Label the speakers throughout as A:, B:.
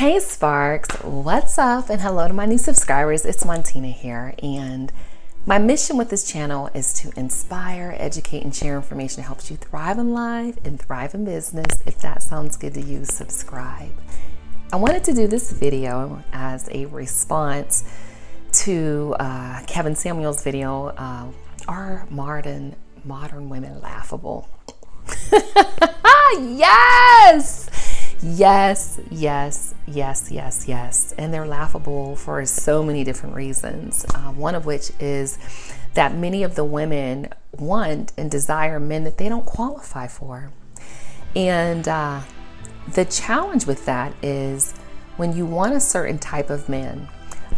A: Hey Sparks, what's up? And hello to my new subscribers. It's Montina here, and my mission with this channel is to inspire, educate, and share information that helps you thrive in life and thrive in business. If that sounds good to you, subscribe. I wanted to do this video as a response to Kevin Samuel's video, Are Modern Women Laughable? Yes! Yes, yes, yes, yes, yes. And they're laughable for so many different reasons. One of which is that many of the women want and desire men that they don't qualify for. And the challenge with that is when you want a certain type of man,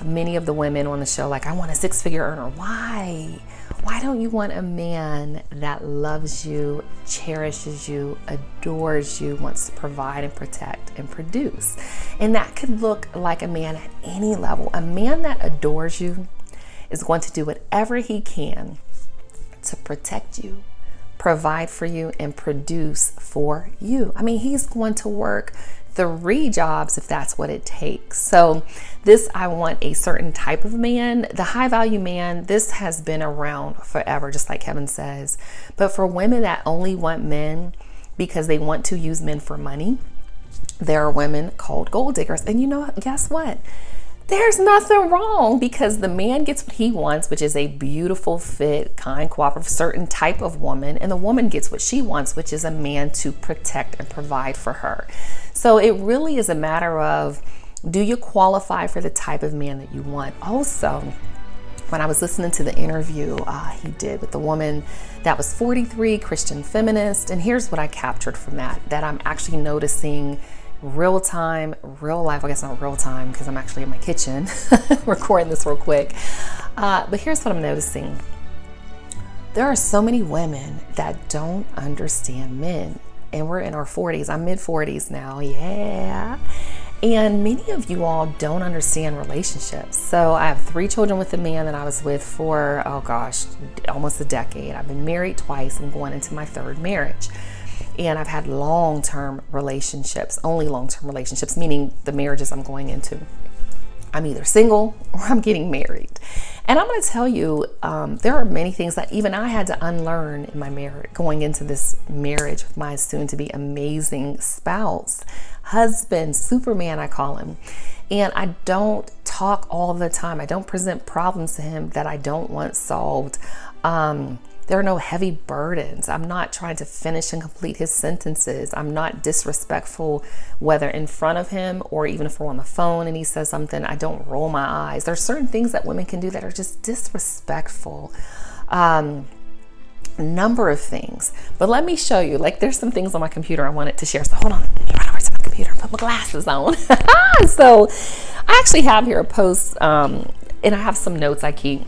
A: many of the women on the show, like, I want a six-figure earner. Why? Why don't you want a man that loves you, cherishes you, adores you, wants to provide and protect and produce? And that could look like a man at any level. A man that adores you is going to do whatever he can to protect you, provide for you, and produce for you. I mean, he's going to work 3 jobs if that's what it takes. So this, I want a certain type of man. The high value man, this has been around forever, just like Kevin says. But for women that only want men because they want to use men for money, there are women called gold diggers. And you know, guess what? There's nothing wrong, because the man gets what he wants, which is a beautiful, fit, kind, cooperative, certain type of woman. And the woman gets what she wants, which is a man to protect and provide for her. So it really is a matter of, do you qualify for the type of man that you want? Also, when I was listening to the interview he did with the woman that was 43, Christian feminist, and here's what I captured from that I'm actually noticing real time, real life. I guess not real time because I'm actually in my kitchen recording this real quick. But here's what I'm noticing. There are so many women that don't understand men. And we're in our 40s. I'm mid 40s now. Yeah. And many of you all don't understand relationships. So I have 3 children with a man that I was with for, oh gosh, almost a decade. I've been married twice. I'm going into my 3rd marriage. And I've had long-term relationships, only long-term relationships, meaning the marriages I'm going into, I'm either single or I'm getting married. And I'm going to tell you, there are many things that even I had to unlearn in my marriage, going into this marriage with my soon-to-be amazing spouse, husband, Superman, I call him. And I don't talk all the time. I don't present problems to him that I don't want solved. There are no heavy burdens. I'm not trying to finish and complete his sentences. I'm not disrespectful, whether in front of him or even if we're on the phone and he says something, I don't roll my eyes. There's certain things that women can do that are just disrespectful. Number of things. But let me show you, like, there's some things on my computer I wanted to share. So hold on, let me run over to my computer and put my glasses on. So I actually have here a post, and I have some notes I keep.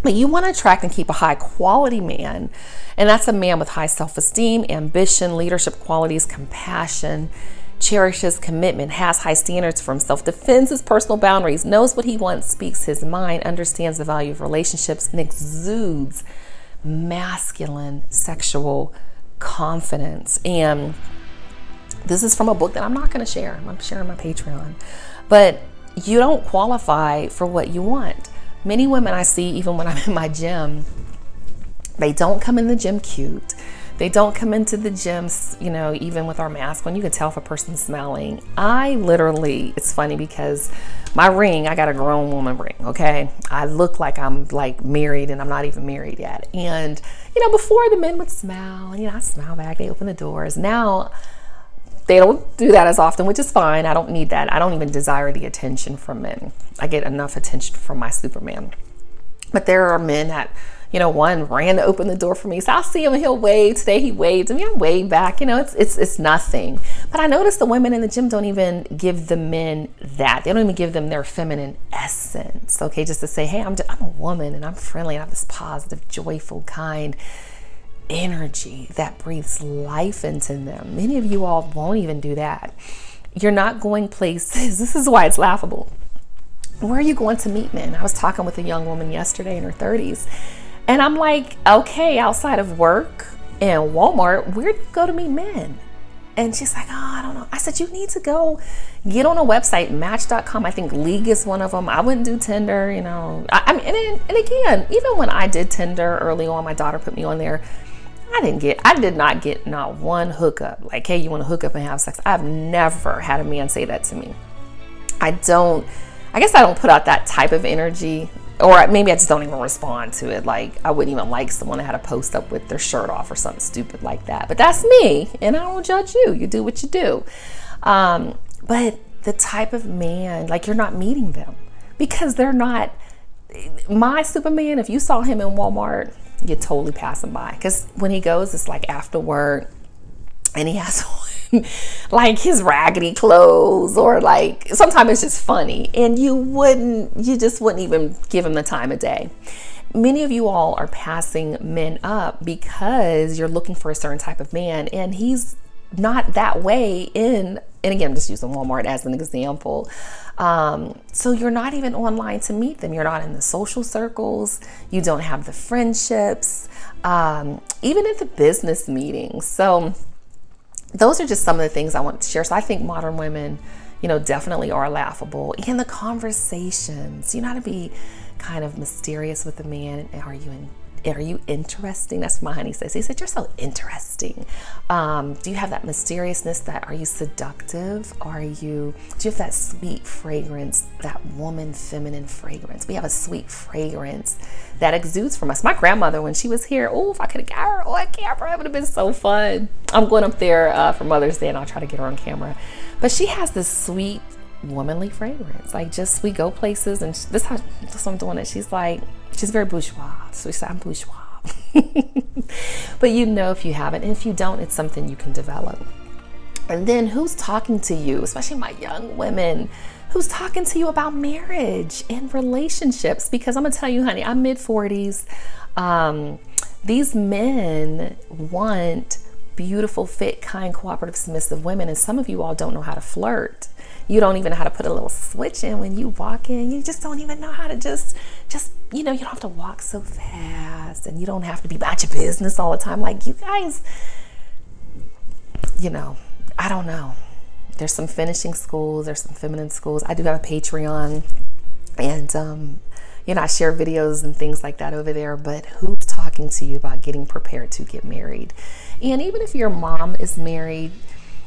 A: But you want to attract and keep a high quality man, and that's a man with high self-esteem, ambition, leadership qualities, compassion, cherishes commitment, has high standards for himself, defends his personal boundaries, knows what he wants, speaks his mind, understands the value of relationships, and exudes masculine sexual confidence. And this is from a book that I'm not going to share. I'm sharing my Patreon. But you don't qualify for what you want. Many women I see, even when I'm in my gym, they don't come in the gym cute. They don't come into the gym, you know, even with our mask on. You can tell if a person's smiling. I literally, it's funny because my ring, I got a grown woman ring, okay? I look like I'm like married and I'm not even married yet. And, you know, before the men would smile, and, you know, I smile back, they open the doors. Now, they don't do that as often, which is fine. I don't need that. I don't even desire the attention from men. I get enough attention from my Superman. But there are men that, you know, one ran to open the door for me. So I'll see him and he'll wave. Today he waved to me. I wave back. You know, it's nothing. But I notice the women in the gym don't even give the men that. They don't even give them their feminine essence. Okay, just to say, hey, I'm a woman and I'm friendly and I have this positive, joyful, kind energy that breathes life into them. Many of you all won't even do that. You're not going places. This is why it's laughable. Where are you going to meet men? I was talking with a young woman yesterday in her 30s, and I'm like, okay, outside of work and Walmart, where do you go to meet men? And she's like, oh, I don't know. I said, you need to go get on a website, match.com. I think League is one of them. I wouldn't do Tinder, you know. I mean, and again, even when I did Tinder early on, my daughter put me on there. I did not get not one hookup. Like, hey, you want to hook up and have sex? I've never had a man say that to me. I guess I don't put out that type of energy, or maybe I just don't even respond to it. Like, I wouldn't even like someone that had a post up with their shirt off or something stupid like that. But that's me, and I don't judge you. You do what you do. But the type of man, like, you're not meeting them because they're not my Superman. If you saw him in Walmart, you'd totally pass him by, because when he goes, it's like after work, and he has on like his raggedy clothes, or like sometimes it's just funny, and you just wouldn't even give him the time of day. Many of you all are passing men up because you're looking for a certain type of man, and he's not that way and again, I'm just using Walmart as an example. So you're not even online to meet them. You're not in the social circles. You don't have the friendships, even at the business meetings. So those are just some of the things I want to share. So I think modern women, you know, definitely are laughable. And the conversations, you know how to be kind of mysterious with a man. Are you interesting? That's what my honey says. He said, you're so interesting. Do you have that mysteriousness? Are you seductive? Do you have that sweet fragrance, that woman feminine fragrance? We have a sweet fragrance that exudes from us. My grandmother, when she was here, oh, if I could have got her on camera, it would have been so fun. I'm going up there for Mother's Day, and I'll try to get her on camera. But she has this sweet womanly fragrance. Like, just, we go places, and this how I'm doing it. She's very bourgeois. So we say, I'm bourgeois. But you know, if you haven't, and if you don't, it's something you can develop. And then who's talking to you, especially my young women, who's talking to you about marriage and relationships? Because I'm gonna tell you, honey, I'm mid-40s. These men want beautiful, fit, kind, cooperative, submissive women, and some of you all don't know how to flirt. You don't even know how to put a little switch in when you walk in. You just don't even know how to just, you know, you don't have to walk so fast, and you don't have to be about your business all the time. Like, you guys, you know, I don't know. There's some finishing schools, there's some feminine schools. I do have a Patreon, and, you know, I share videos and things like that over there, but who's talking to you about getting prepared to get married? And even if your mom is married,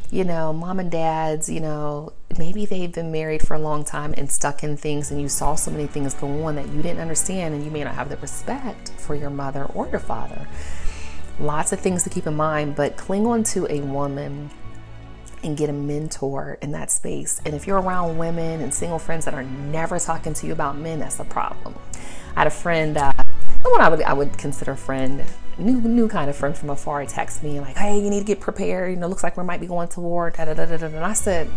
A: you know, mom and dads, you know, maybe they've been married for a long time and stuck in things, and you saw so many things go on that you didn't understand, and you may not have the respect for your mother or your father. Lots of things to keep in mind, but cling on to a woman and get a mentor in that space. And if you're around women and single friends that are never talking to you about men, that's a problem. I had a friend, the one I would consider a friend, new kind of friend from afar, text me like, hey, you need to get prepared. You know, looks like we might be going to war. Da, da, da, da, da. And I said,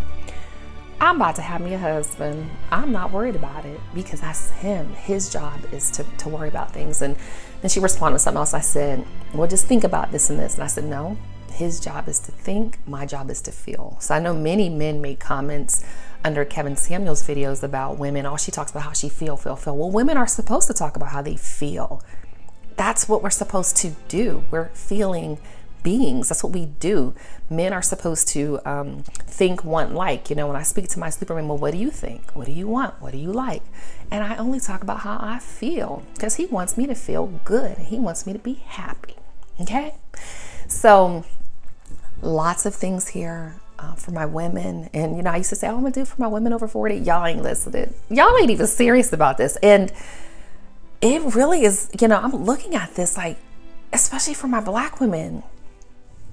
A: I'm about to have me a husband. I'm not worried about it, because that's him. His job is to worry about things. And then she responded with something else. I said, well, just think about this and this. And I said, no, his job is to think. My job is to feel. So I know many men make comments under Kevin Samuel's videos about women. Oh, she talks about how she feel. Well, women are supposed to talk about how they feel. That's what we're supposed to do. We're feeling beings. That's what we do. Men are supposed to think, want, like. You know, when I speak to my Superman, well, what do you think? What do you want? What do you like? And I only talk about how I feel, because he wants me to feel good. He wants me to be happy. Okay? So lots of things here for my women. And, you know, I used to say, oh, I'm going to do for my women over 40. Y'all ain't listening. Y'all ain't even serious about this. And it really is, you know, I'm looking at this like, especially for my black women,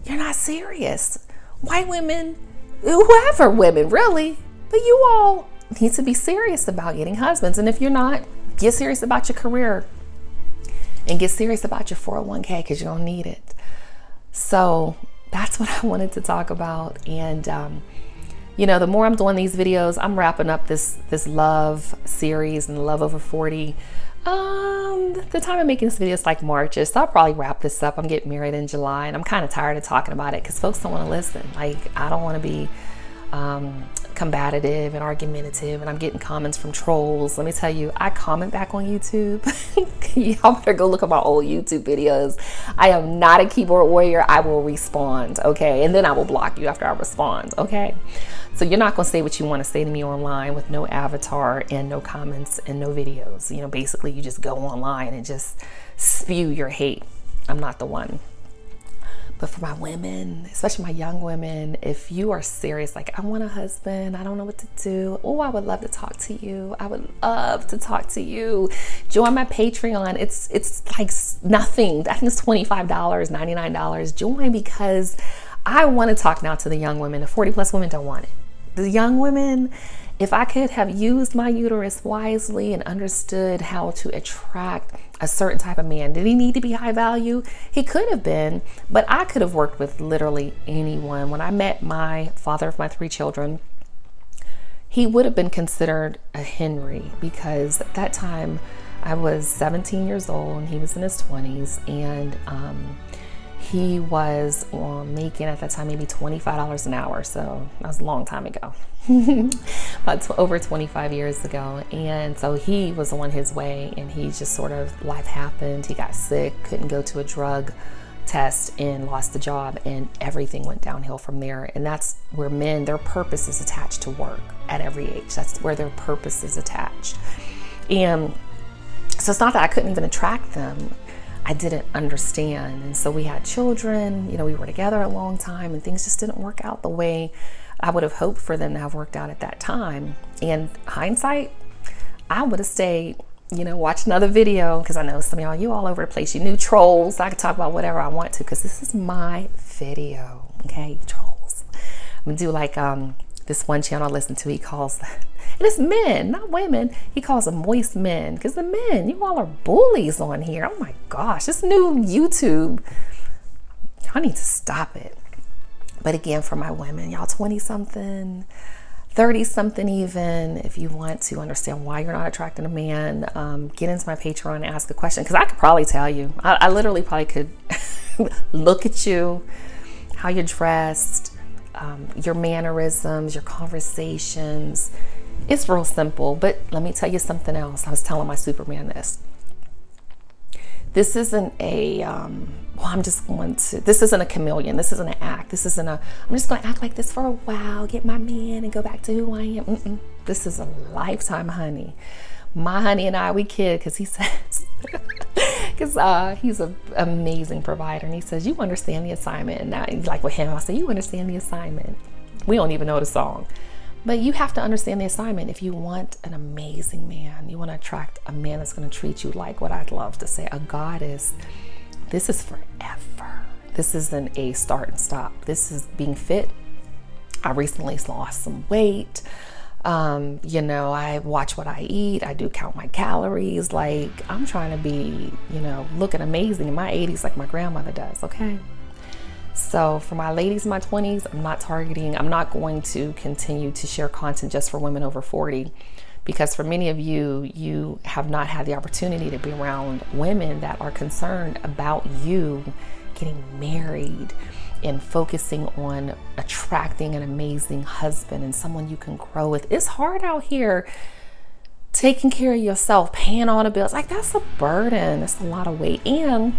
A: you're not serious. White women, whoever women, really. But you all need to be serious about getting husbands. And if you're not, get serious about your career and get serious about your 401k, because you're going to need it. So that's what I wanted to talk about. And, you know, the more I'm doing these videos, I'm wrapping up this love series and Love Over 40. The time I'm making this video is like March-ish, so I'll probably wrap this up. I'm getting married in July, and I'm kind of tired of talking about it because folks don't want to listen. Like, I don't want to be combative and argumentative, and I'm getting comments from trolls. Let me tell you, I comment back on YouTube. Y'all better go look at my old YouTube videos. I am not a keyboard warrior. I will respond, okay? And then I will block you after I respond, okay? So you're not going to say what you want to say to me online with no avatar and no comments and no videos. You know, basically you just go online and just spew your hate. I'm not the one. But for my women, especially my young women, if you are serious, like, I want a husband, I don't know what to do. Oh, I would love to talk to you. I would love to talk to you. Join my Patreon. It's like nothing. I think it's $25, $99. Join, because I want to talk now to the young women. The 40 plus women don't want it. The young women, if I could have used my uterus wisely and understood how to attract a certain type of man. Did he need to be high value? He could have been, but I could have worked with literally anyone. When I met my father of my 3 children, he would have been considered a Henry, because at that time I was 17 years old and he was in his 20s, and he was making at that time maybe $25 an hour. So that was a long time ago, about over 25 years ago. And so he was on his way, and he just sort of, life happened. He got sick, couldn't go to a drug test, and lost the job, and everything went downhill from there. And that's where men, their purpose is attached to work at every age. That's where their purpose is attached. And so it's not that I couldn't even attract them. I didn't understand. And so we had children, you know, we were together a long time, and things just didn't work out the way I would have hoped for them to have worked out at that time. And hindsight, I would have stayed, you know, watch another video, because I know some of y'all, you all over the place, you new trolls. I can talk about whatever I want to, because this is my video, okay, trolls. I'm gonna do like this one channel I listen to, he calls, and it's men, not women, he calls them moist men, because the men, you all are bullies on here. Oh my gosh, this new YouTube, I need to stop it. But again, for my women, y'all 20 something, 30 something even, if you want to understand why you're not attracting a man, get into my Patreon and ask a question, because I could probably tell you. I literally probably could look at you, how you're dressed, your mannerisms, your conversations. It's real simple. But let me tell you something else. I was telling my Superman this. This isn't a, this isn't a chameleon. This isn't an act. This isn't a, I'm just going to act like this for a while, get my man, and go back to who I am. This is a lifetime honey. My honey and I, we kid, because he says, because he's an amazing provider. And he says, you understand the assignment. And now, like with him, I say, you understand the assignment. We don't even know the song. But you have to understand the assignment. If you want an amazing man, you want to attract a man that's going to treat you like what I'd love to say, a goddess. This is forever. This isn't a start and stop. This is being fit. I recently lost some weight. You know, I watch what I eat. I do count my calories. Like, I'm trying to be, you know, looking amazing in my 80s like my grandmother does, okay? So for my ladies in my 20s, I'm not going to continue to share content just for women over 40, because for many of you, you have not had the opportunity to be around women that are concerned about you getting married and focusing on attracting an amazing husband and someone you can grow with. It's hard out here taking care of yourself, paying all the bills. Like, that's a burden. It's a lot of weight. And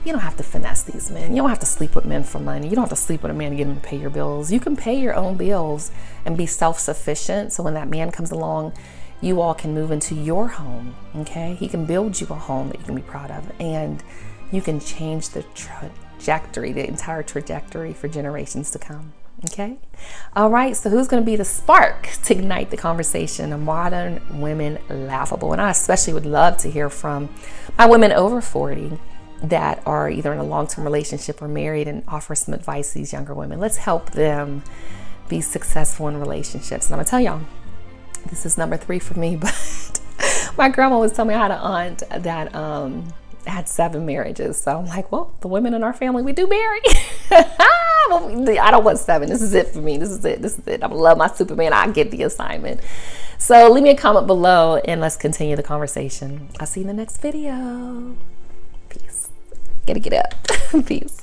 A: you don't have to finesse these men. You don't have to sleep with men for money. You don't have to sleep with a man to get him to pay your bills. You can pay your own bills and be self-sufficient. So when that man comes along, you all can move into your home, okay? He can build you a home that you can be proud of, and you can change the trajectory, the entire trajectory for generations to come, okay? All right, so who's gonna be the spark to ignite the conversation of Modern Women Laughable? And I especially would love to hear from my women over 40 that are either in a long-term relationship or married, and offer some advice to these younger women. Let's help them be successful in relationships. And I'm gonna tell y'all, this is number 3 for me, but my grandma was telling me I had an aunt that had 7 marriages. So I'm like, well, the women in our family, we do marry. I don't want 7. This is it for me. This is it. I love my Superman. I get the assignment. So leave me a comment below and let's continue the conversation. I'll see you in the next video. Peace. Gotta get up. Peace.